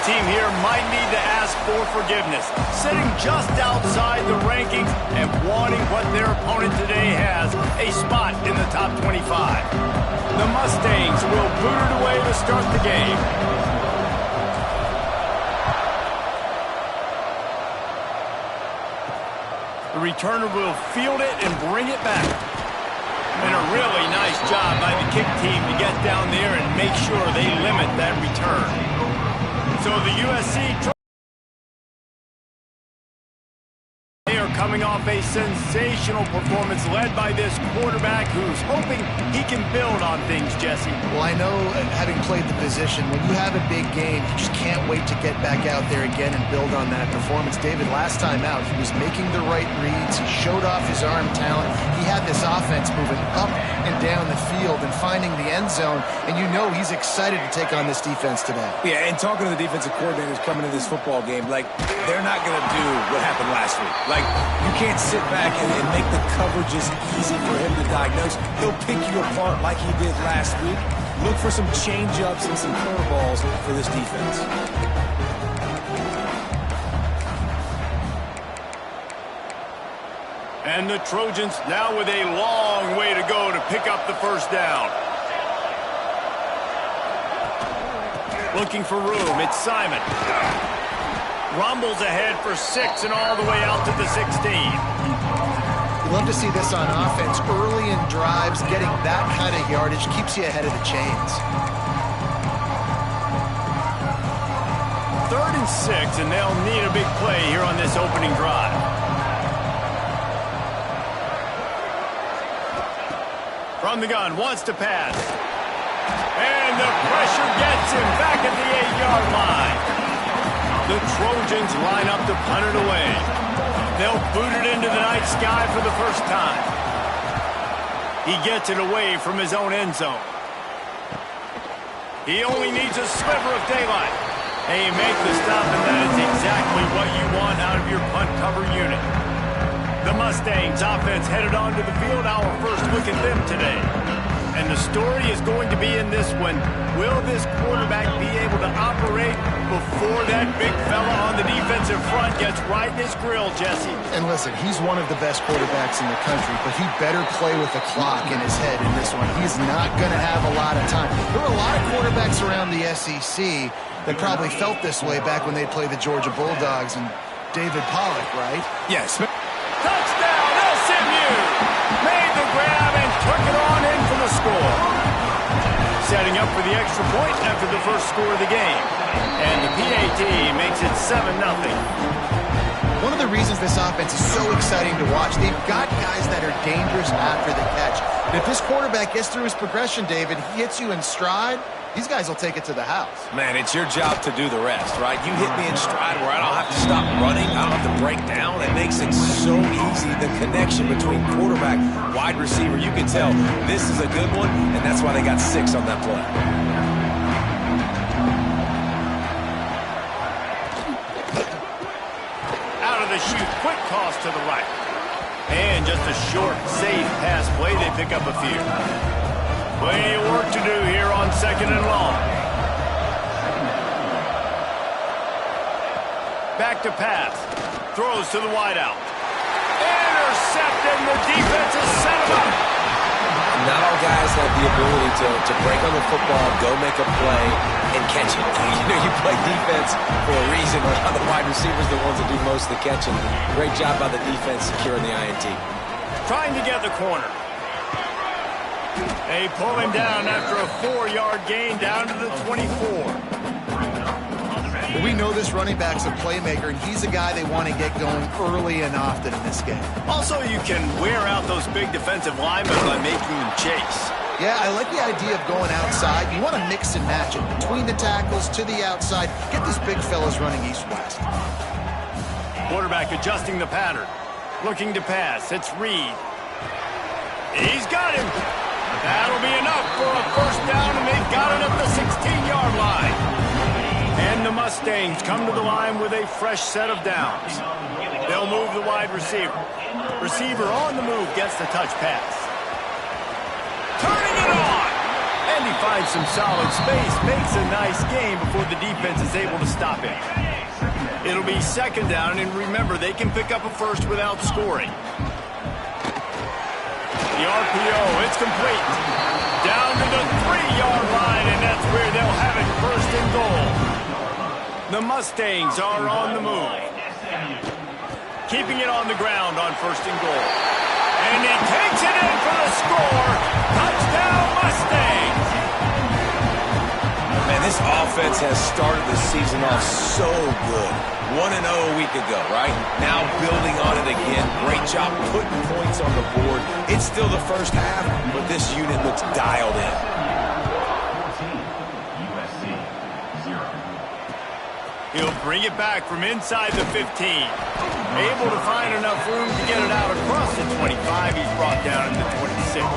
team here might need to ask for forgiveness, sitting just outside the rankings and wanting what their opponent today has, a spot in the top 25. The Mustangs will boot it away to start the game. The returner will field it and bring it back. And a really nice job by the kick team to get down there and make sure they limit that return. So the USC... They are coming off a sensational performance led by this quarterback who's hoping he can build on things, Jesse. Well, I know, having played the position, when you have a big game, you just can't wait to get back out there again and build on that performance. David, last time out, he was making the right reads. He showed off his arm talent. He had this offense moving up and down the field and finding the end zone, and you know he's excited to take on this defense today. Yeah, and talking to the defensive coordinators coming into this football game, like, they're not going to do what happened last week. Like, you can't sit back and make the coverages easy for him to diagnose. He'll pick you apart like he did last week. Look for some change-ups and some curveballs for this defense. And the Trojans now with a long way to go to pick up the first down. Looking for room, it's Simon. Rumbles ahead for 6 and all the way out to the 16. You love to see this on offense. Early in drives, getting that kind of yardage keeps you ahead of the chains. 3rd and 6, and they'll need a big play here on this opening drive. From the gun, wants to pass. And the pressure gets him back at the 8-yard line. The Trojans line up to punt it away. They'll boot it into the night sky for the first time. He gets it away from his own end zone. He only needs a sliver of daylight. And he makes the stop, and that is exactly what you want out of your punt cover unit. The Mustangs offense headed onto the field. Our first look at them today. And the story is going to be in this one. Will this quarterback be able to operate before that big fella on the defensive front gets right in his grill, Jesse? And listen, he's one of the best quarterbacks in the country, but he better play with the clock in his head in this one. He's not going to have a lot of time. There were a lot of quarterbacks around the SEC that probably felt this way back when they played the Georgia Bulldogs and David Pollock, right? Yes. Touchdown, SMU! Made the grab and took it on in for the score. Setting up for the extra point after the first score of the game. And the PAT makes it 7-0. One of the reasons this offense is so exciting to watch, they've got guys that are dangerous after the catch. And if this quarterback gets through his progression, David, he hits you in stride, these guys will take it to the house. Man, it's your job to do the rest, right? You hit me in stride where I don't have to stop running. I don't have to break down. It makes it so easy. The connection between quarterback, wide receiver, you can tell this is a good one, and that's why they got 6 on that play. Out of the chute, quick toss to the right. And just a short, safe pass play. They pick up a few. Plenty of work to do here on 2nd and long. Back to pass. Throws to the wideout. Intercepted, and the defense is set him up. Not all guys have the ability to break on the football, go make a play, and catch it. You know, you play defense for a reason. A lot of the wide receivers are the ones that do most of the catching. Great job by the defense securing the INT. Trying to get the corner. They pull him down after a 4-yard gain down to the 24. Well, we know this running back's a playmaker, and he's a guy they want to get going early and often in this game. Also, you can wear out those big defensive linemen by making them chase. Yeah, I like the idea of going outside. You want to mix and match it between the tackles to the outside. Get these big fellas running east-west. Quarterback adjusting the pattern. Looking to pass. It's Reed. He's got him. That'll be enough for a first down, and they've got it at the 16-yard line. And the Mustangs come to the line with a fresh set of downs. They'll move the wide receiver. Receiver on the move gets the touch pass. Turning it on. And he finds some solid space, makes a nice gain before the defense is able to stop him. It'll be second down, and remember, they can pick up a first without scoring. The RPO, it's complete. Down to the 3-yard line, and that's where they'll have it, first and goal. The Mustangs are on the move. Keeping it on the ground on first and goal. And he takes it in for the score. Touchdown, Mustangs! Man, this offense has started the season off so good. 1-0 a week ago, right? Now building on it again. Great job putting points on the board. It's still the first half, but this unit looks dialed in. He'll bring it back from inside the 15. Able to find enough room to get it out across the 25. He's brought down to the 26.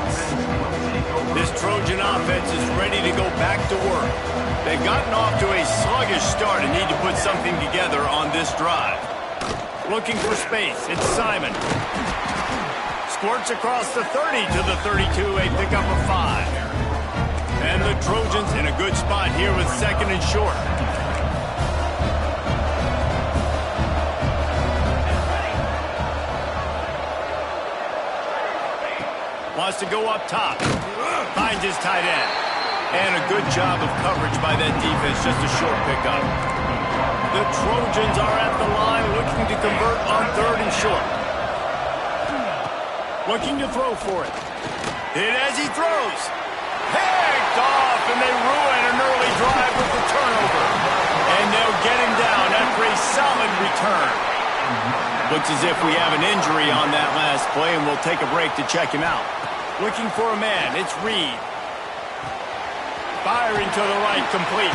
This Trojan offense is ready to go back to work. They've gotten off to a sluggish start and need to put something together on this drive. Looking for space. It's Simon. Squirts across the 30 to the 32. A pickup of 5. And the Trojans in a good spot here with second and short. Wants to go up top. Finds his tight end. And a good job of coverage by that defense. Just a short pickup. The Trojans are at the line looking to convert on third and short. Looking to throw for it. Hit as he throws. Picked off, and they ruin an early drive with the turnover. And they'll get him down after a solid return. Looks as if we have an injury on that last play, and we'll take a break to check him out. Looking for a man. It's Reed. Firing to the right, complete.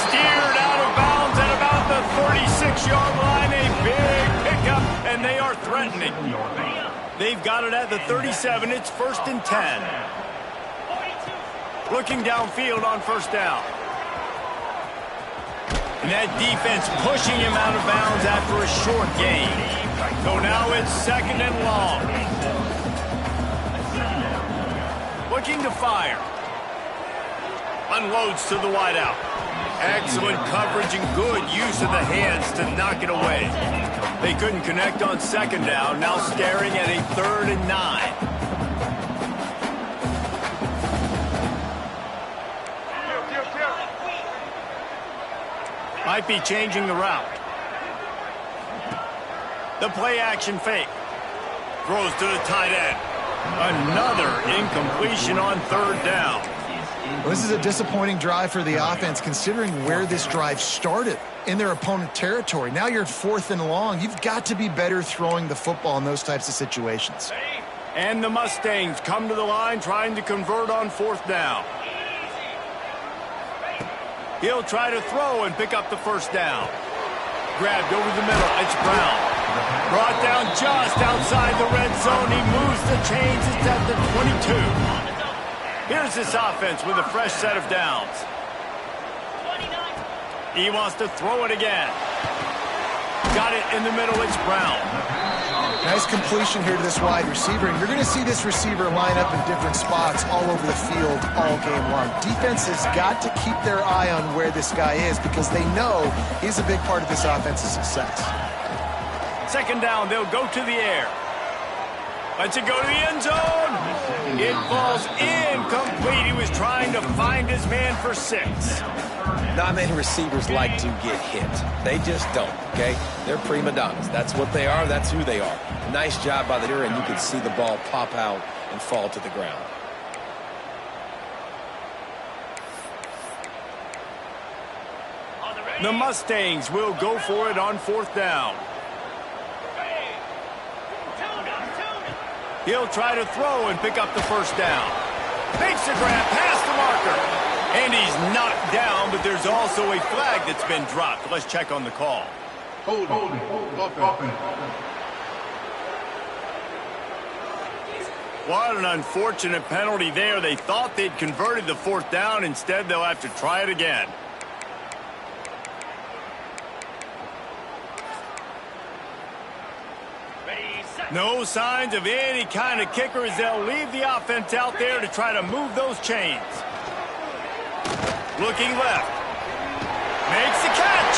Steered out of bounds at about the 36-yard line. A big pickup, and they are threatening. They've got it at the 37. It's first and 10. Looking downfield on first down. And that defense pushing him out of bounds after a short gain. So now it's second and long. Looking to fire. Unloads to the wideout. Excellent coverage and good use of the hands to knock it away. They couldn't connect on second down. Now staring at a third and 9. Might be changing the route. The play action fake. Throws to the tight end. Another incompletion on third down. Well, this is a disappointing drive for the offense, considering where this drive started in their opponent territory. Now you're at fourth and long. You've got to be better throwing the football in those types of situations. And the Mustangs come to the line trying to convert on fourth down. He'll try to throw and pick up the first down. Grabbed over the middle. It's Brown. Brought down just outside the red zone. He moves the chains. It's at the 22. Here's this offense with a fresh set of downs. He wants to throw it again. Got it in the middle. It's Brown. Nice completion here to this wide receiver. And you're going to see this receiver line up in different spots all over the field all game long. Defense has got to keep their eye on where this guy is because they know he's a big part of this offense's success. Second down, they'll go to the air. Lets it go to the end zone. It falls incomplete. He was trying to find his man for 6. Not many receivers like to get hit. They just don't, okay? They're prima donnas. That's what they are. That's who they are. Nice job by the leader, and you can see the ball pop out and fall to the ground. The Mustangs will go for it on fourth down. He'll try to throw and pick up the first down. Makes the grab past the marker. And he's knocked down, but there's also a flag that's been dropped. Let's check on the call. Hold it. What an unfortunate penalty there. They thought they'd converted the fourth down. Instead, they'll have to try it again. No signs of any kind of kicker as they'll leave the offense out there to try to move those chains. Looking left. Makes the catch.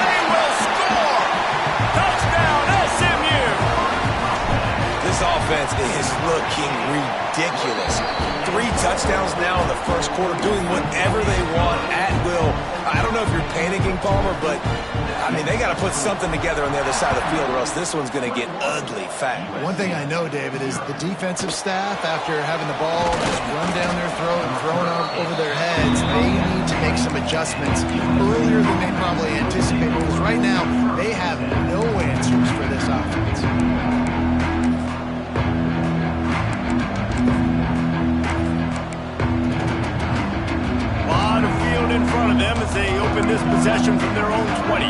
They will score. Touchdown, SMU. This offense is looking ridiculous. 3 touchdowns now in the first quarter, doing whatever they want at will. I don't know if you're panicking, Palmer, but, I mean, they got to put something together on the other side of the field or else this one's going to get ugly fast. One thing I know, David, is the defensive staff, after having the ball just run down their throat and thrown over their heads, they need to make some adjustments earlier than they probably anticipated, because right now they have no answers for this offense. In front of them as they open this possession from their own 20.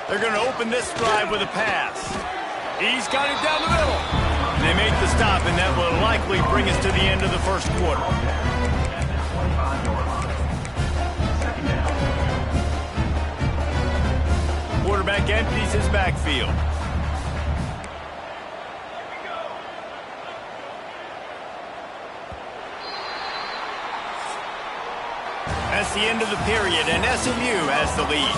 They're going to open this drive with a pass. He's got it down the middle. And they make the stop, and that will likely bring us to the end of the first quarter. Quarterback empties his backfield. That's the end of the period, and SMU has the lead.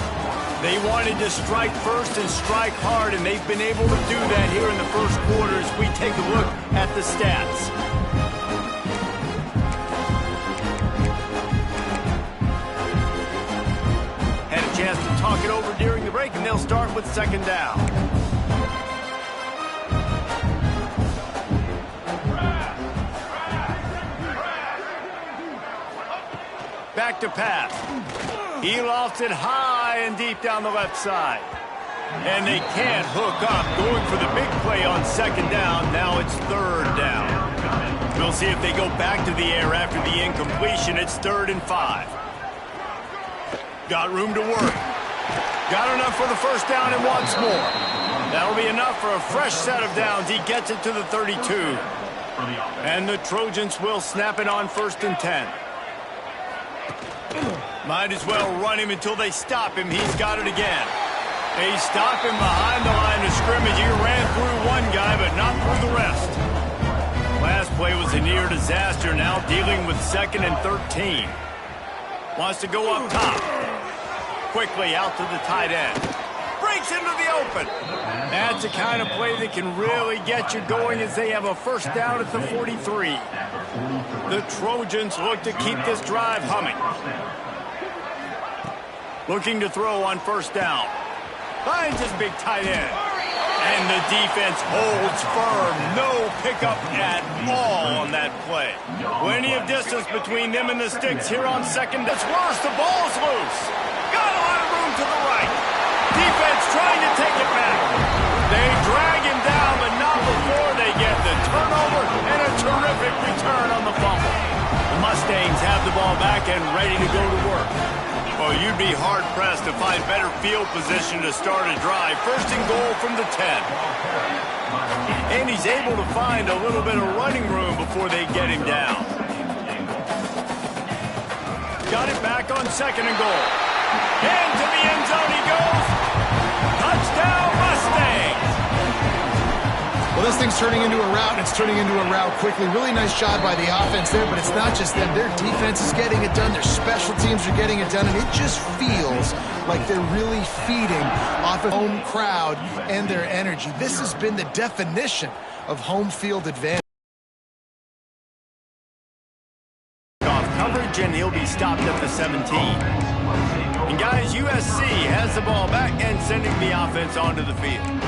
They wanted to strike first and strike hard, and they've been able to do that here in the first quarter as we take a look at the stats. Had a chance to talk it over during the break, and they'll start with second down. Back to pass. He lofts it high and deep down the left side. And they can't hook up. Going for the big play on second down. Now it's third down. We'll see if they go back to the air after the incompletion. It's 3rd and 5. Got room to work. Got enough for the first down and wants more. That'll be enough for a fresh set of downs. He gets it to the 32. And the Trojans will snap it on 1st and 10. Might as well run him until they stop him. He's got it again. They stop him behind the line of scrimmage. He ran through one guy, but not through the rest. Last play was a near disaster. Now dealing with 2nd and 13. Wants to go up top. Quickly out to the tight end. Breaks into the open. That's the kind of play that can really get you going as they have a first down at the 43. The Trojans look to keep this drive humming. Looking to throw on first down. Finds his big tight end. And the defense holds firm. No pickup at all on that play. Plenty of distance between them and the sticks here on second. That's worse. The ball's loose. Got a lot of room to the right. Defense trying to take it back. They drag him down, but not before they get the turnover and a terrific return on the fumble. The Mustangs have the ball back and ready to go to work. Well, you'd be hard-pressed to find better field position to start a drive. 1st and goal from the 10. And he's able to find a little bit of running room before they get him down. Got it back on 2nd and goal. Into the end zone he goes. Touchdown, Mustangs! Well, this thing's turning into a rout, and it's turning into a rout quickly. Really nice job by the offense there, but it's not just them. Their defense is getting it done. Their special teams are getting it done, and it just feels like they're really feeding off of home crowd and their energy. This has been the definition of home field advantage. Off coverage, and he'll be stopped at the 17. And guys, USC has the ball back and sending the offense onto the field.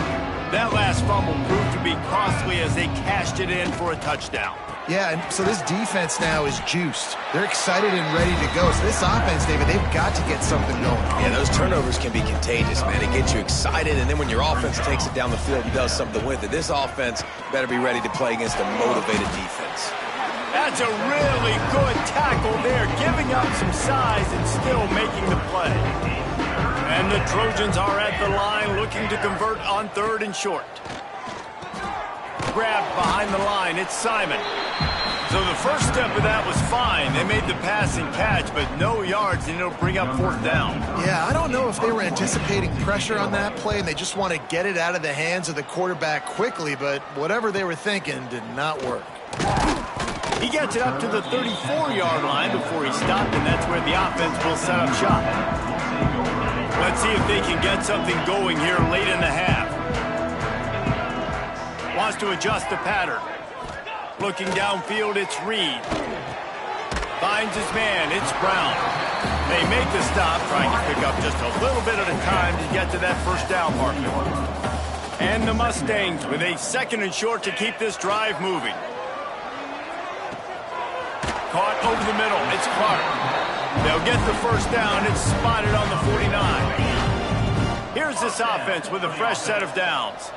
That last fumble proved to be costly as they cashed it in for a touchdown. Yeah, and so this defense now is juiced. They're excited and ready to go. So this offense, David, they've got to get something going. Yeah, those turnovers can be contagious, man. It gets you excited, and then when your offense takes it down the field and does something with it, this offense better be ready to play against a motivated defense. That's a really good tackle there, giving up some size and still making the play. And the Trojans are at the line looking to convert on 3rd and short. Grabbed behind the line, it's Simon. So the first step of that was fine. They made the pass and catch, but no yards, and it'll bring up fourth down. Yeah, I don't know if they were anticipating pressure on that play, and they just want to get it out of the hands of the quarterback quickly, but whatever they were thinking did not work. He gets it up to the 34-yard line before he stopped, and that's where the offense will set up shop. Let's see if they can get something going here late in the half. Wants to adjust the pattern. Looking downfield, it's Reed. Finds his man, it's Brown. They make the stop, trying to pick up just a little bit at a time to get to that first down marker. And the Mustangs with a 2nd and short to keep this drive moving. Caught over the middle, it's Clark. They'll get the first down, it's spotted on the 49. Here's this offense with a fresh set of downs.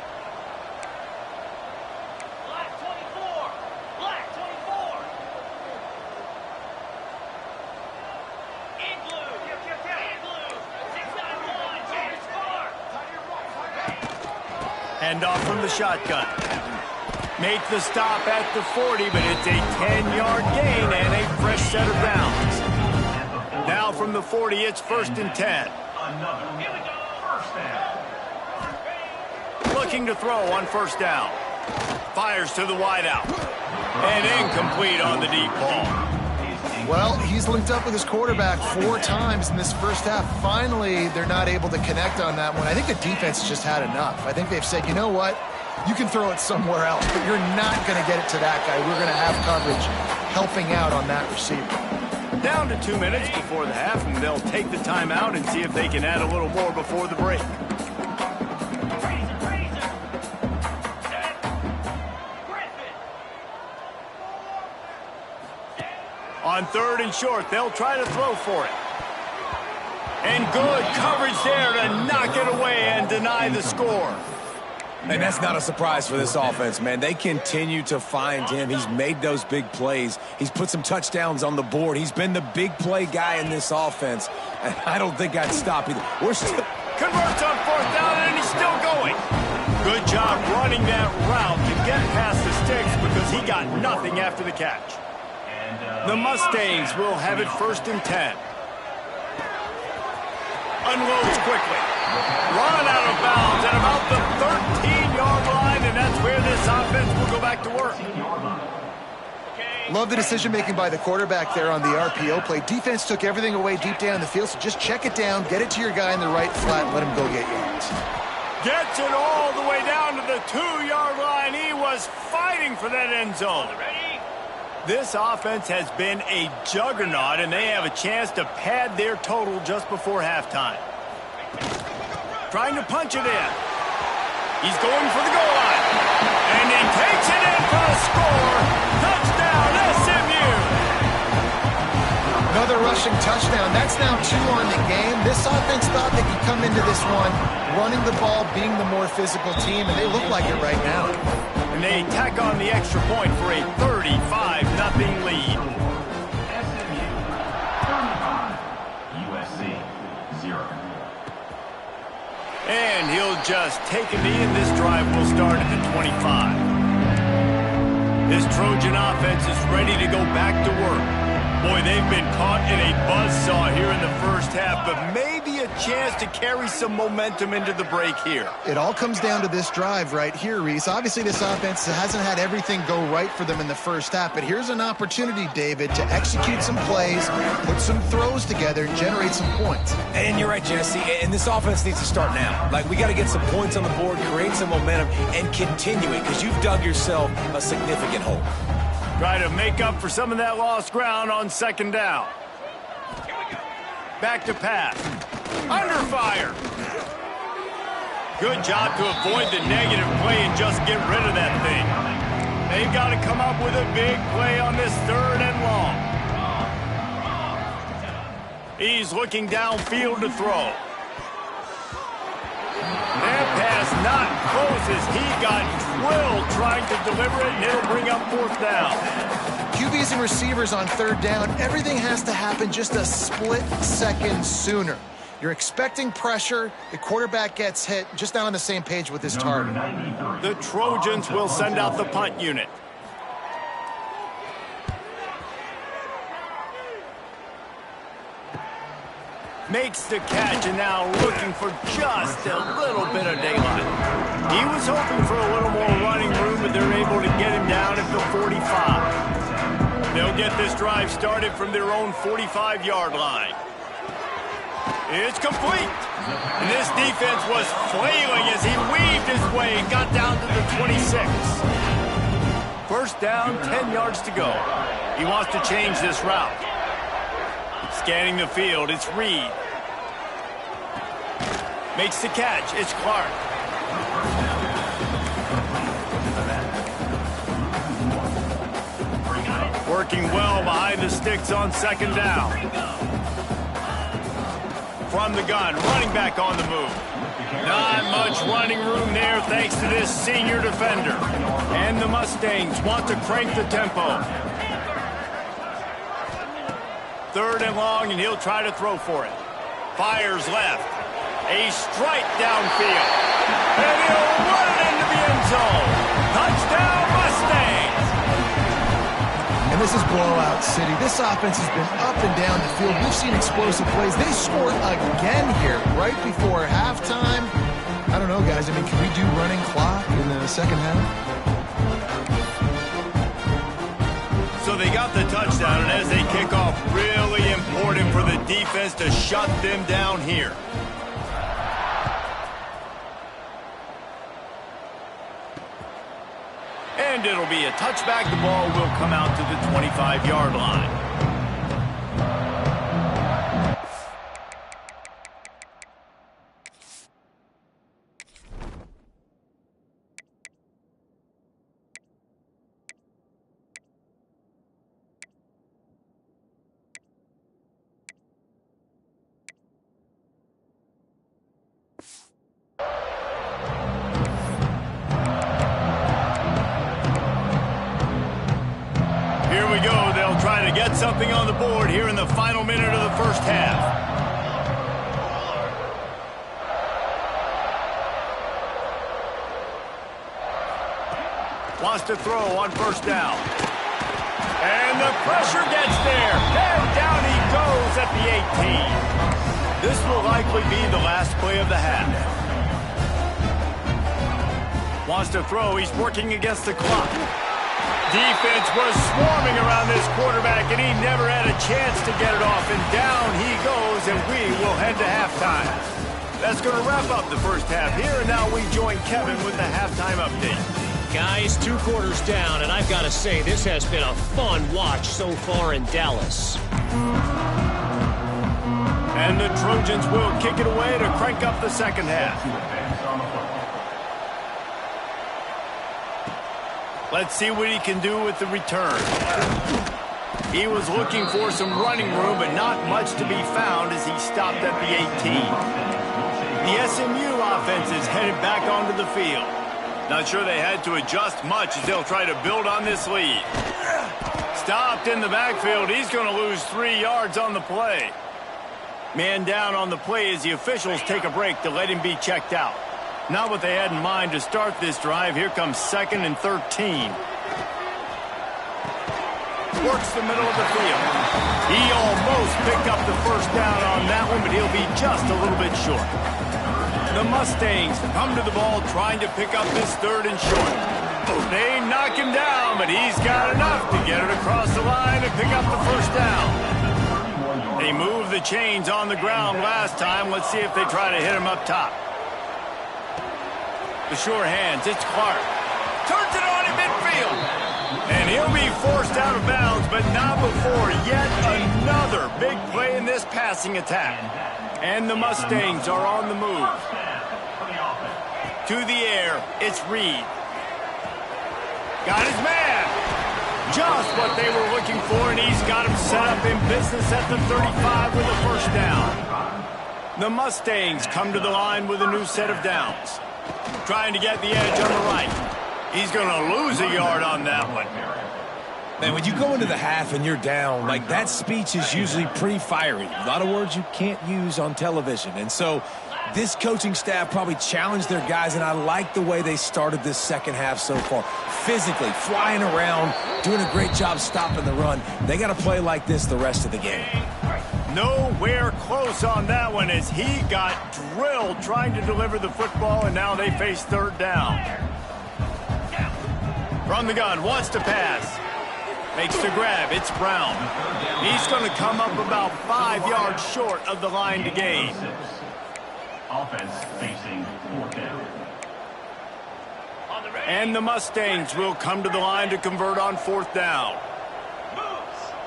Hand off from the shotgun. Make the stop at the 40, but it's a 10-yard gain and a fresh set of downs. Now from the 40, it's 1st and 10. Looking to throw on first down. Fires to the wideout. And incomplete on the deep ball. Well, he's linked up with his quarterback 4 times in this first half. Finally, they're not able to connect on that one. I think the defense just had enough. I think they've said, you know what? You can throw it somewhere else, but you're not going to get it to that guy. We're going to have coverage helping out on that receiver. Down to 2 minutes before the half, and they'll take the timeout and see if they can add a little more before the break. On 3rd and short, they'll try to throw for it. And good coverage there to knock it away and deny the score. And that's not a surprise for this offense, man. They continue to find him. He's made those big plays. He's put some touchdowns on the board. He's been the big play guy in this offense. And I don't think I'd stop either. We're still... Converts on 4th down, and he's still going. Good job running that route to get past the sticks because he got nothing after the catch. The Mustangs will have it 1st and 10. Unloads quickly. Run out of bounds at about the 13-yard line, and that's where this offense will go back to work. Love the decision-making by the quarterback there on the RPO play. Defense took everything away deep down the field, so just check it down, get it to your guy in the right flat, and let him go get yards. Gets it all the way down to the 2-yard line. He was fighting for that end zone. This offense has been a juggernaut, and they have a chance to pad their total just before halftime. Trying to punch it in. He's going for the goal line. And he takes it in for a score. Touchdown, SMU. Another rushing touchdown. That's now 2 on the game. This offense thought they could come into this one running the ball, being the more physical team, and they look like it right now. And they tack on the extra point for a 35-0 lead. USC 0. And he'll just take a knee, and this drive will start at the 25. This Trojan offense is ready to go back to work. Boy, they've been caught in a buzzsaw here in the first half, but maybe a chance to carry some momentum into the break here. It all comes down to this drive right here, Reese. Obviously, this offense hasn't had everything go right for them in the first half, but here's an opportunity, David, to execute some plays, put some throws together, and generate some points. And you're right, Jesse, and this offense needs to start now. Like, we got to get some points on the board, create some momentum, and continue it, because you've dug yourself a significant hole. Try to make up for some of that lost ground on 2nd down. Back to pass. Under fire. Good job to avoid the negative play and just get rid of that thing. They've got to come up with a big play on this 3rd and long. He's looking downfield to throw. That pass not close as he got drilled trying to deliver it, and it'll bring up 4th down. QBs and receivers on 3rd down, everything has to happen just a split second sooner. You're expecting pressure, the quarterback gets hit, just not on the same page with his target. The Trojans will send out the punt unit. Makes the catch and now looking for just a little bit of daylight. He was hoping for a little more running room, but they're able to get him down at the 45. They'll get this drive started from their own 45-yard line. It's complete. And this defense was flailing as he weaved his way and got down to the 26. First down, 10 yards to go. He wants to change this route. Scanning the field, it's Reed. Makes the catch, it's Clark. Working well behind the sticks on second down. From the gun, running back on the move. Not much running room there thanks to this senior defender. And the Mustangs want to crank the tempo. Third and long, and he'll try to throw for it. Fires left. A strike downfield. And he'll run it into the end zone. Touchdown, Mustangs! And this is blowout city. This offense has been up and down the field. We've seen explosive plays. They scored again here right before halftime. I don't know, guys. I mean, can we do running clock in the second half? So they got the touchdown, and as they kick off, really important for the defense to shut them down here. And it'll be a touchback. The ball will come out to the 25-yard line. Trying to get something on the board here in the final minute of the first half. Wants to throw on first down. And the pressure gets there. And down he goes at the 18. This will likely be the last play of the half. Wants to throw. He's working against the clock. Defense was swarming around this quarterback, and he never had a chance to get it off. And down he goes, and we will head to halftime. That's going to wrap up the first half here, and now we join Kevin with the halftime update. Guys, 2 quarters down, and I've got to say, this has been a fun watch so far in Dallas. And the Trojans will kick it away to crank up the second half. Let's see what he can do with the return. He was looking for some running room, but not much to be found as he stopped at the 18. The SMU offense is headed back onto the field. Not sure they had to adjust much as they'll try to build on this lead. Stopped in the backfield. He's going to lose 3 yards on the play. Man down on the play as the officials take a break to let him be checked out. Not what they had in mind to start this drive. Here comes 2nd and 13. Works the middle of the field. He almost picked up the first down on that one, but he'll be just a little bit short. The Mustangs come to the ball trying to pick up this 3rd and short. They knock him down, but he's got enough to get it across the line and pick up the first down. They moved the chains on the ground last time. Let's see if they try to hit him up top. The sure hands, it's Clark. Turns it on in midfield. And he'll be forced out of bounds, but not before yet another big play in this passing attack. And the Mustangs are on the move. To the air, it's Reed. Got his man. Just what they were looking for, and he's got him set up in business at the 35 with a first down. The Mustangs come to the line with a new set of downs. Trying to get the edge on the right. He's going to lose a yard on that one. Man, when you go into the half and you're down, like that speech is usually pretty fiery. A lot of words you can't use on television. And so this coaching staff probably challenged their guys, and I like the way they started this second half so far. Physically, flying around, doing a great job stopping the run. They got to play like this the rest of the game. Nowhere close on that one as he got drilled trying to deliver the football, and now they face third down. From the gun, wants to pass. Makes the grab, it's Brown. He's going to come up about 5 yards short of the line to gain. Offense facing fourth down. And the Mustangs will come to the line to convert on fourth down.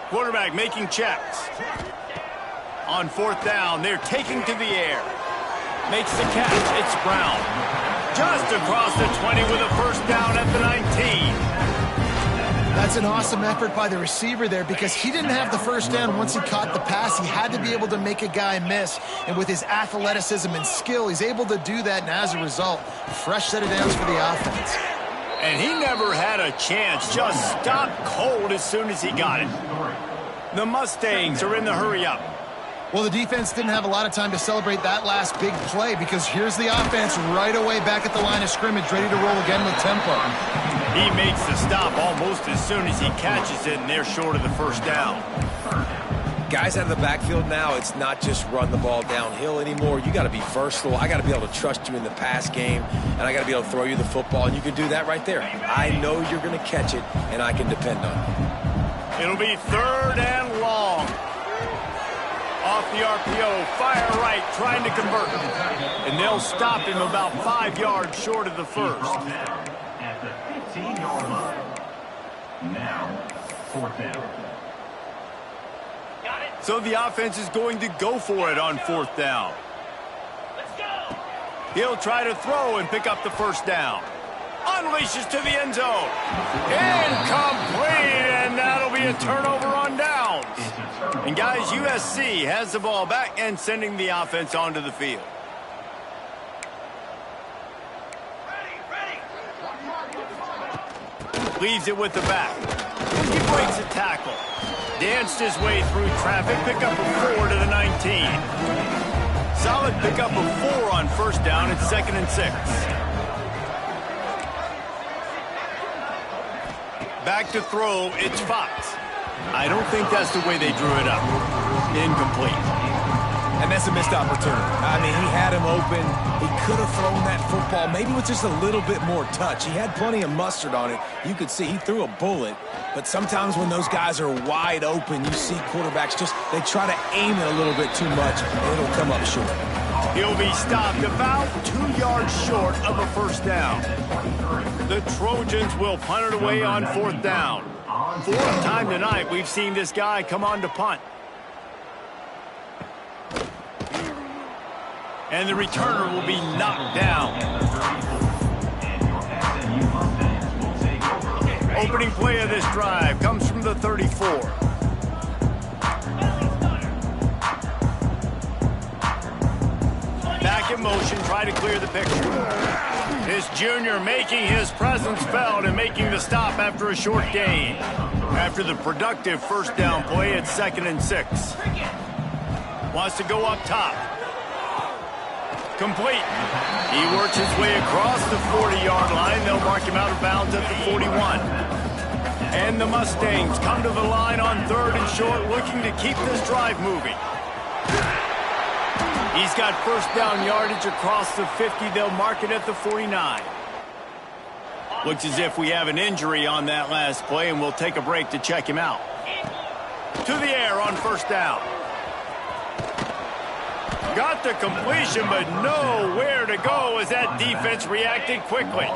Quarterback making checks. On fourth down, they're taking to the air. Makes the catch, it's Brown. Just across the 20 with a first down at the 19. That's an awesome effort by the receiver there because he didn't have the first down once he caught the pass. He had to be able to make a guy miss. And with his athleticism and skill, he's able to do that. And as a result, fresh set of downs for the offense. And he never had a chance. Just stopped cold as soon as he got it. The Mustangs are in the hurry-up. Well, the defense didn't have a lot of time to celebrate that last big play because here's the offense right away back at the line of scrimmage, ready to roll again with tempo. He makes the stop almost as soon as he catches it, and they're short of the first down. Guys out of the backfield now, it's not just run the ball downhill anymore. You got to be versatile. I got to be able to trust you in the pass game, and I got to be able to throw you the football, and you can do that right there. I know you're going to catch it, and I can depend on it. It'll be third and long. Off the RPO, fire right, trying to convert. And they'll stop him about 5 yards short of the first. At the 15-yard line. Now, fourth down. So the offense is going to go for it on fourth down. Let's go. He'll try to throw and pick up the first down. Unleashes to the end zone. Incomplete, and that'll be a turnover on downs. And guys, USC has the ball back and sending the offense onto the field. Leaves it with the back. He breaks a tackle. Danced his way through traffic, pick up a 4 to the 19. Solid pick up a 4 on first down. It's 2nd and 6. Back to throw, it's Fox. I don't think that's the way they drew it up. Incomplete. And that's a missed opportunity. I mean, he had him open. He could have thrown that football maybe with just a little bit more touch. He had plenty of mustard on it. You could see he threw a bullet. But sometimes when those guys are wide open, you see quarterbacks they try to aim it a little bit too much, and it'll come up short. He'll be stopped about 2 yards short of a first down. The Trojans will punt it away on fourth down. Fourth time tonight we've seen this guy come on to punt. And the returner will be knocked down. Opening play of this drive comes from the 34. Back in motion, try to clear the picture. This junior making his presence felt and making the stop after a short gain. After the productive first down play, it's 2nd and 6. Wants to go up top. Complete. He works his way across the 40-yard line. They'll mark him out of bounds at the 41. And the Mustangs come to the line on 3rd and short, looking to keep this drive moving. He's got first down yardage across the 50. They'll mark it at the 49. Looks as if we have an injury on that last play, and we'll take a break to check him out. To the air on first down. Got the completion, but nowhere to go as that defense reacted quickly.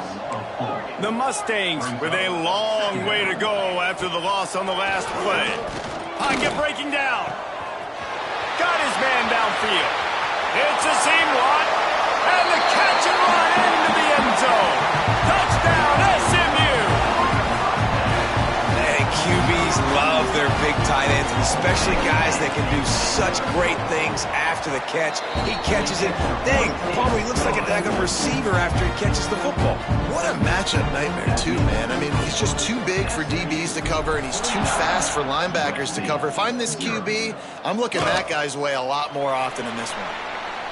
The Mustangs with a long way to go after the loss on the last play. Pocket breaking down. Got his man downfield. It's a seam lot, and the catch and run into the end zone. Touchdown, SMU! Hey, QBs love their big tight ends, and especially guys that can do such great things after the catch. He catches it. Dang, Palmer, he looks like a receiver after he catches the football. What a matchup nightmare, too, man. I mean, he's just too big for DBs to cover, and he's too fast for linebackers to cover. If I'm this QB, I'm looking that guy's way a lot more often in this one.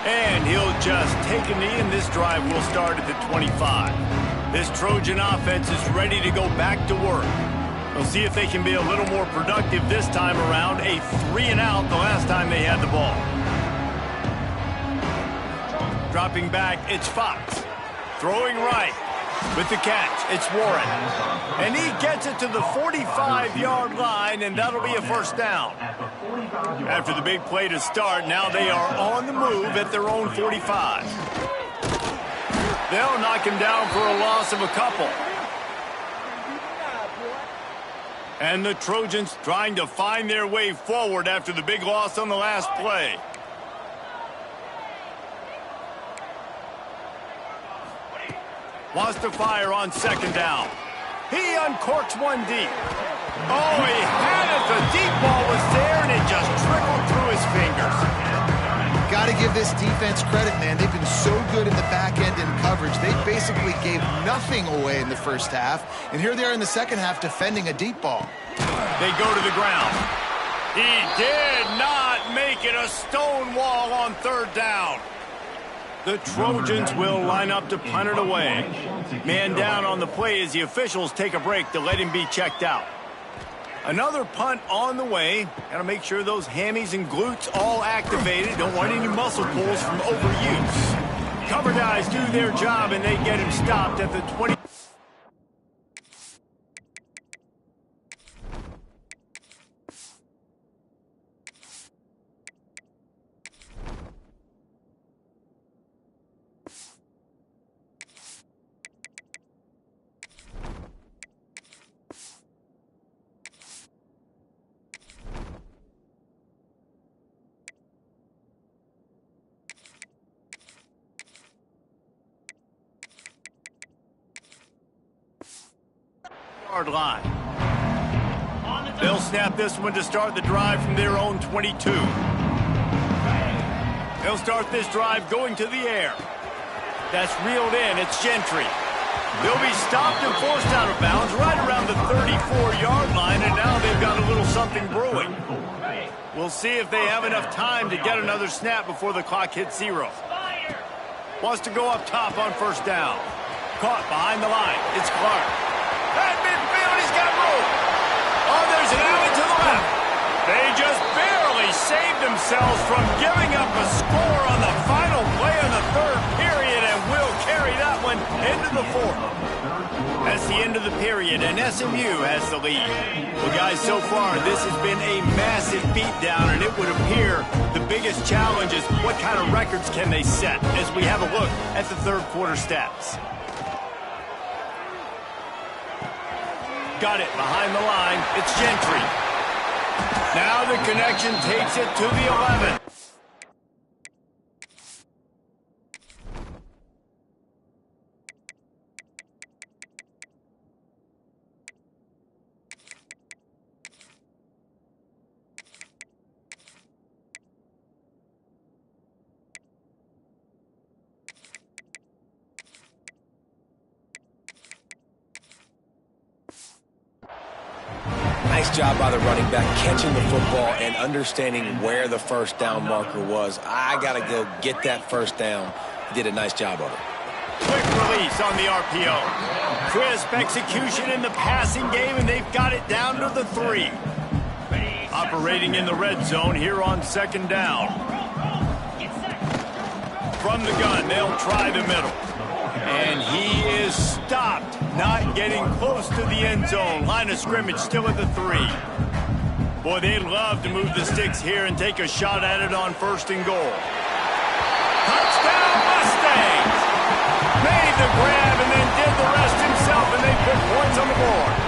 And he'll just take a knee, and this drive will start at the 25. This Trojan offense is ready to go back to work. We'll see if they can be a little more productive this time around. A 3-and-out the last time they had the ball. Dropping back, it's Fox. Throwing right. With the catch, it's Warren. And he gets it to the 45-yard line, and that'll be a first down. After the big play to start, now they are on the move at their own 45. They'll knock him down for a loss of a couple. And the Trojans trying to find their way forward after the big loss on the last play. Wants to fire on second down. He uncorks one deep. Oh, he had it. The deep ball was there, and it just trickled through his fingers. Got to give this defense credit, man. They've been so good in the back end in coverage. They basically gave nothing away in the first half, and here they are in the second half defending a deep ball. They go to the ground. He did not make it. A stone wall on third down. The Trojans will line up to punt it away. Man down on the play as the officials take a break to let him be checked out. Another punt on the way. Got to make sure those hammies and glutes all activated. Don't want any muscle pulls from overuse. Cover guys do their job, and they get him stopped at the 20. Line. They'll snap this one to start the drive from their own 22. They'll start this drive going to the air. That's reeled in. It's Gentry. They'll be stopped and forced out of bounds right around the 34-yard line, and now they've got a little something brewing. We'll see if they have enough time to get another snap before the clock hits 0. Wants to go up top on first down. Caught behind the line. It's Clark. At midfield, he's got room. Oh, there's an alley to the left. They just barely saved themselves from giving up a score on the final play of the third period, and will carry that one into the fourth. That's the end of the period, and SMU has the lead. Well, guys, so far, this has been a massive beatdown, and it would appear the biggest challenge is what kind of records can they set as we have a look at the third quarter stats. Got it behind the line. It's Gentry. Now the connection takes it to the 11. Nice job by the running back, catching the football and understanding where the first down marker was. I got to go get that first down. He did a nice job of it. Quick release on the RPO. Crisp execution in the passing game, and they've got it down to the 3. Operating in the red zone here on second down. From the gun, they'll try the middle. And he is stopped, not getting close to the end zone. Line of scrimmage still at the 3. Boy, they'd love to move the sticks here and take a shot at it on first and goal. Touchdown Mustangs! Made the grab and then did the rest himself, and they put points on the board.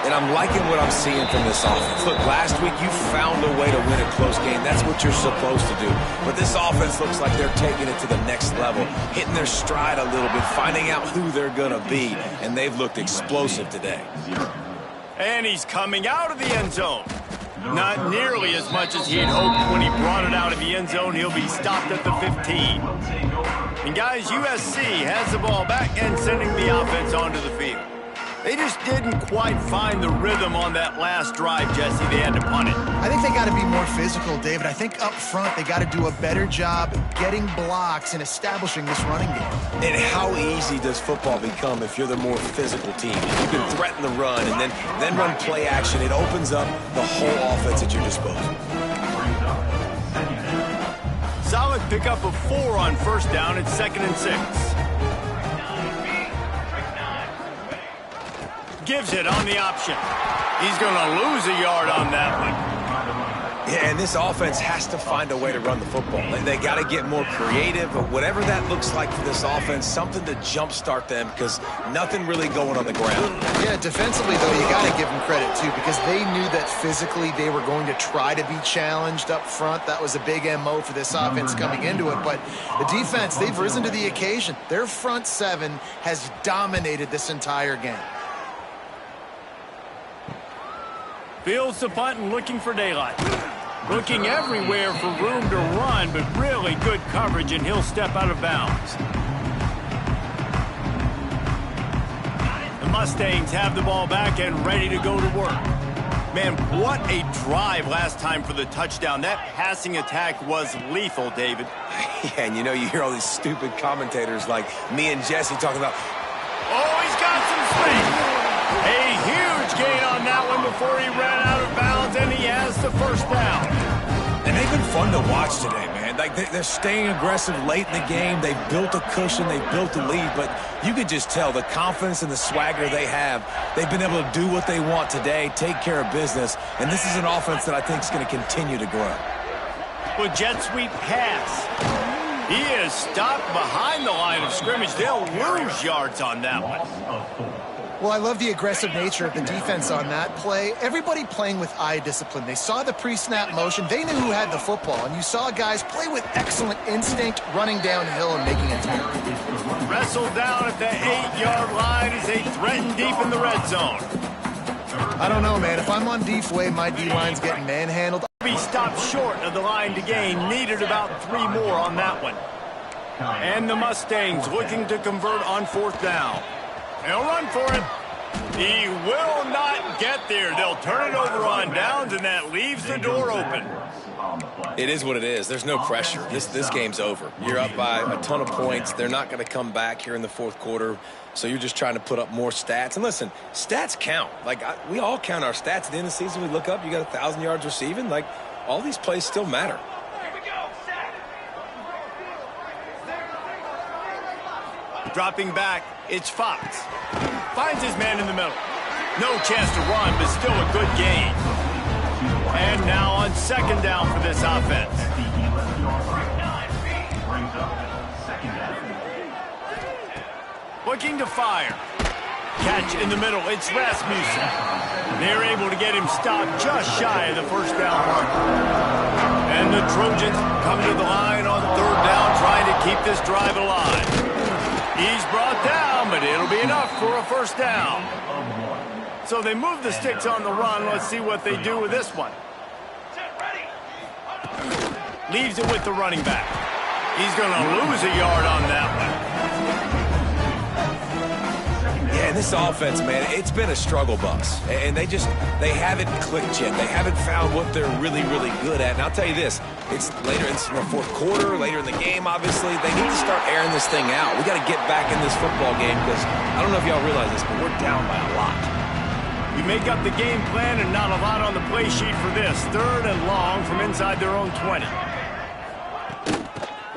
And I'm liking what I'm seeing from this offense. Look, last week you found a way to win a close game. That's what you're supposed to do. But this offense looks like they're taking it to the next level, hitting their stride a little bit, finding out who they're going to be. And they've looked explosive today. And he's coming out of the end zone. Not nearly as much as he had hoped when he brought it out of the end zone. He'll be stopped at the 15. And guys, USC has the ball back and sending the offense onto the field. They just didn't quite find the rhythm on that last drive, Jesse. They had to punt it. I think they got to be more physical, David. I think up front they got to do a better job getting blocks and establishing this running game. And how easy does football become if you're the more physical team? If you can threaten the run and then run play action, it opens up the whole offense at your disposal. Solid pickup of 4 on first down. It's 2nd and 6. Gives it on the option. He's going to lose a yard on that one. Yeah, and this offense has to find a way to run the football. They got to get more creative, but whatever that looks like for this offense, something to jumpstart them because nothing really going on the ground. Yeah, defensively, though, you got to give them credit, too, because they knew that physically they were going to try to be challenged up front. That was a big MO for this offense coming into it, but the defense, they've risen to the occasion. Their front 7 has dominated this entire game. Fields the punt and looking for daylight. Looking everywhere for room to run, but really good coverage, and he'll step out of bounds. The Mustangs have the ball back and ready to go to work. Man, what a drive last time for the touchdown. That passing attack was lethal, David. Yeah, and you hear all these stupid commentators like me and Jesse talking about, oh, he's got some space. A huge gain on that one before he ran out of bounds, and he has the first down. and they've been fun to watch today, man. Like they're staying aggressive late in the game. They've built a cushion. They've built a lead, but you could just tell the confidence and the swagger they have. They've been able to do what they want today, take care of business, and this is an offense that I think is going to continue to grow. With jet sweep pass. He is stopped behind the line of scrimmage. They'll lose yards on that one. Well, I love the aggressive nature of the defense on that play. Everybody playing with eye discipline. They saw the pre-snap motion. They knew who had the football. And you saw guys play with excellent instinct, running downhill and making a tackle. Wrestled down at the 8-yard line as they threaten deep in the red zone. I don't know, man. If I'm on D-way, my D-line's getting manhandled. Be stopped short of the line to gain. Needed about 3 more on that one. And the Mustangs looking to convert on 4th down. They'll run for it. He will not get there. They'll turn it over on downs, and that leaves the door open. It is what it is. There's no pressure. This game's over. You're up by a ton of points. They're not going to come back here in the 4th quarter, so you're just trying to put up more stats. And listen, stats count. Like, we all count our stats. At the end of the season, we look up, you got 1,000 yards receiving. Like, all these plays still matter. Dropping back, it's Fox. Finds his man in the middle. No chance to run, but still a good gain. And now on 2nd down for this offense. Looking to fire. Catch in the middle, it's Rasmussen. They're able to get him stopped just shy of the 1st down mark. And the Trojans come to the line on 3rd down, trying to keep this drive alive. He's brought down, but it'll be enough for a 1st down. So they move the sticks on the run. Let's see what they do with this one. Leaves it with the running back. He's going to lose a yard on that one. Yeah, and this offense, man, it's been a struggle bus. And they haven't clicked yet. They haven't found what they're really, really good at. And I'll tell you this, it's later in the 4th quarter, later in the game, obviously. They need to start airing this thing out. We got to get back in this football game because I don't know if y'all realize this, but we're down by a lot. You make up the game plan and not a lot on the play sheet for this. 3rd and long from inside their own 20.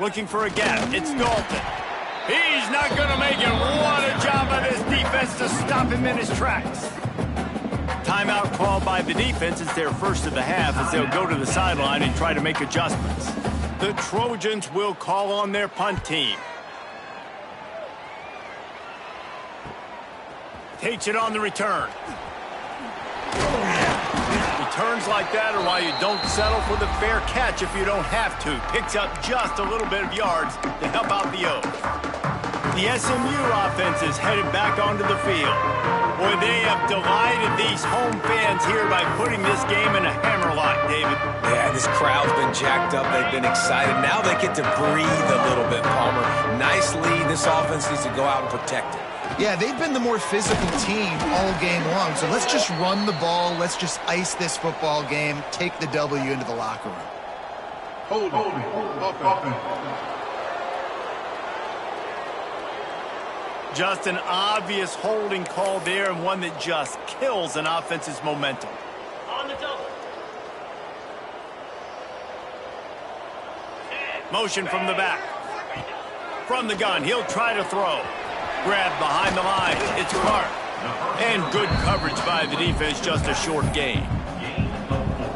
Looking for a gap. It's Dalton. He's not going to make it. What a job by this defense to stop him in his tracks. Timeout called by the defense. It's their first of the half as they'll go to the sideline and try to make adjustments. The Trojans will call on their punt team. Takes it on the return. Returns like that are why you don't settle for the fair catch if you don't have to. Picks up just a little bit of yards to help out the O's. The SMU offense is headed back onto the field. Boy, they have delighted these home fans here by putting this game in a hammerlock, David. Yeah, this crowd's been jacked up. They've been excited. Now they get to breathe a little bit, Palmer. Nice lead. This offense needs to go out and protect it. Yeah, they've been the more physical team all game long. So let's just run the ball. Let's just ice this football game. Take the W into the locker room. Hold it. Just an obvious holding call there, and one that just kills an offense's momentum. On the double. Motion from the back. From the gun, he'll try to throw. Grab behind the line. It's Clark. And good coverage by the defense, just a short gain.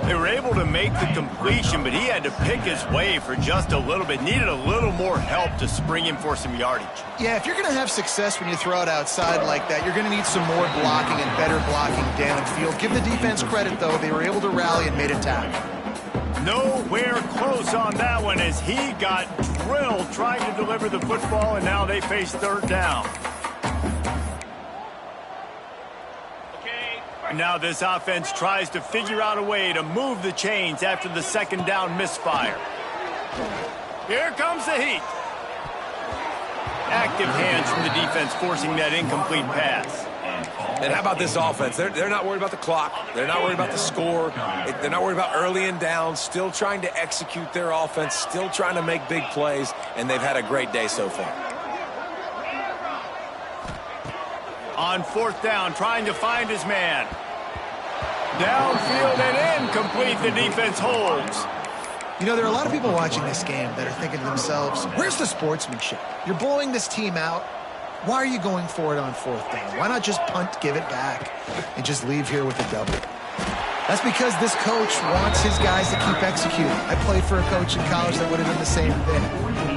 They were able to make the completion, but he had to pick his way for just a little bit. Needed a little more help to spring him for some yardage. Yeah, if you're going to have success when you throw it outside like that, you're going to need some more blocking and better blocking downfield. Give the defense credit, though. They were able to rally and made a tackle. Nowhere close on that one as he got drilled trying to deliver the football, and now they face third down. Now this offense tries to figure out a way to move the chains after the second down misfire. Here comes the heat. Active hands from the defense forcing that incomplete pass. And how about this offense? They're not worried about the clock. They're not worried about the score. They're not worried about early and down. Still trying to execute their offense. Still trying to make big plays. And they've had a great day so far. On fourth down, trying to find his man. Downfield and incomplete. The defense holds. You know, there are a lot of people watching this game that are thinking to themselves, where's the sportsmanship? You're blowing this team out. Why are you going for it on fourth down? Why not just punt, give it back, and just leave here with a double? That's because this coach wants his guys to keep executing. I played for a coach in college that would have done the same thing.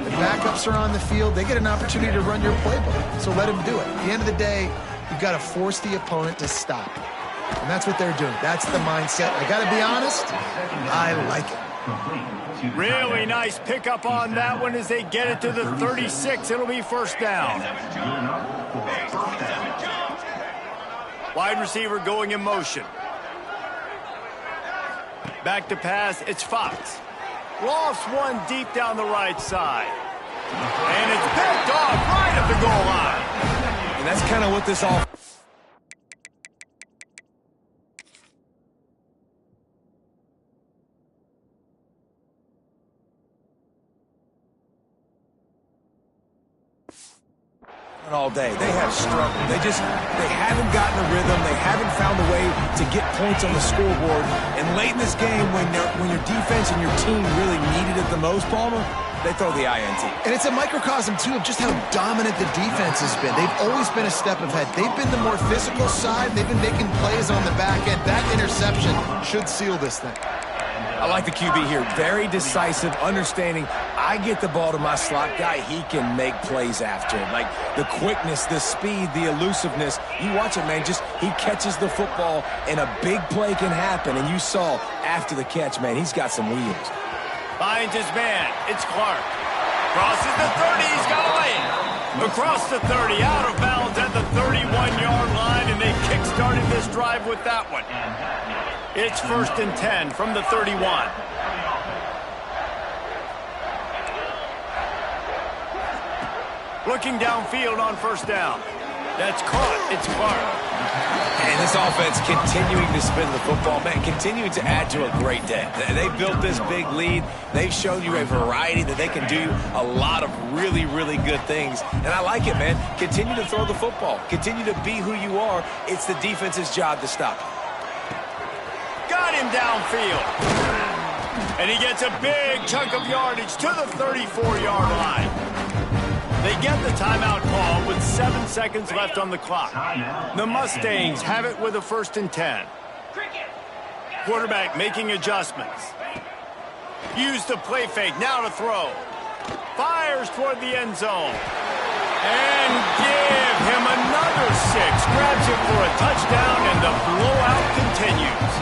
The backups are on the field. They get an opportunity to run your playbook, so let them do it. At the end of the day, you've got to force the opponent to stop. And that's what they're doing. That's the mindset. I got to be honest, I like it. Really nice pickup on that one as they get it to the 36. It'll be first down. Wide receiver going in motion. Back to pass, it's Fox. Lost one deep down the right side. And it's picked off right at the goal line. And that's kind of what this offense... all day. They have struggled. They haven't gotten a rhythm. They haven't found a way to get points on the scoreboard. And late in this game, when your defense and your team really needed it the most, Palmer, they throw the INT. And it's a microcosm, too, of just how dominant the defense has been. They've always been a step ahead. They've been the more physical side. They've been making plays on the back end. That interception should seal this thing. I like the QB here. Very decisive, understanding. I get the ball to my slot guy, he can make plays after it. Like the quickness, the speed, the elusiveness. You watch it, man. Just he catches the football, and a big play can happen. And you saw after the catch, man, he's got some wheels. Finds his man. It's Clark. Crosses the 30. He's got a lane. Across the 30, out of bounds at the 31-yard line, and they kick-started this drive with that one. It's first and 10 from the 31. Looking downfield on first down. That's caught. It's Clark. And this offense continuing to spin the football, man, continuing to add to a great day. They built this big lead. They've shown you a variety that they can do a lot of really, really good things. And I like it, man. Continue to throw the football. Continue to be who you are. It's the defense's job to stop you. Got him downfield. And he gets a big chunk of yardage to the 34-yard line. They get the timeout call with 7 seconds left on the clock. The Mustangs have it with a first and 10. Quarterback making adjustments. Use the play fake, now to throw. Fires toward the end zone. And give him another 6. Grabs him for a touchdown, and the blowout continues.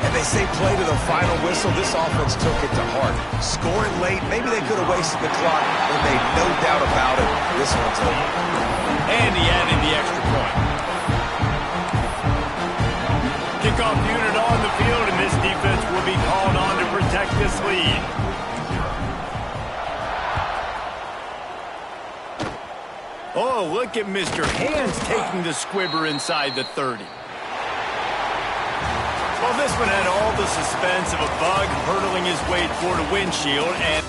And they say play to the final whistle. This offense took it to heart. Scoring late, maybe they could have wasted the clock, but they no doubt about it. This one's over. And he added the extra point. Kickoff unit on the field, and this defense will be called on to protect this lead. Oh, look at Mr. Hands taking the squibber inside the 30. Well, this one had all the suspense of a bug hurtling his way toward a windshield, and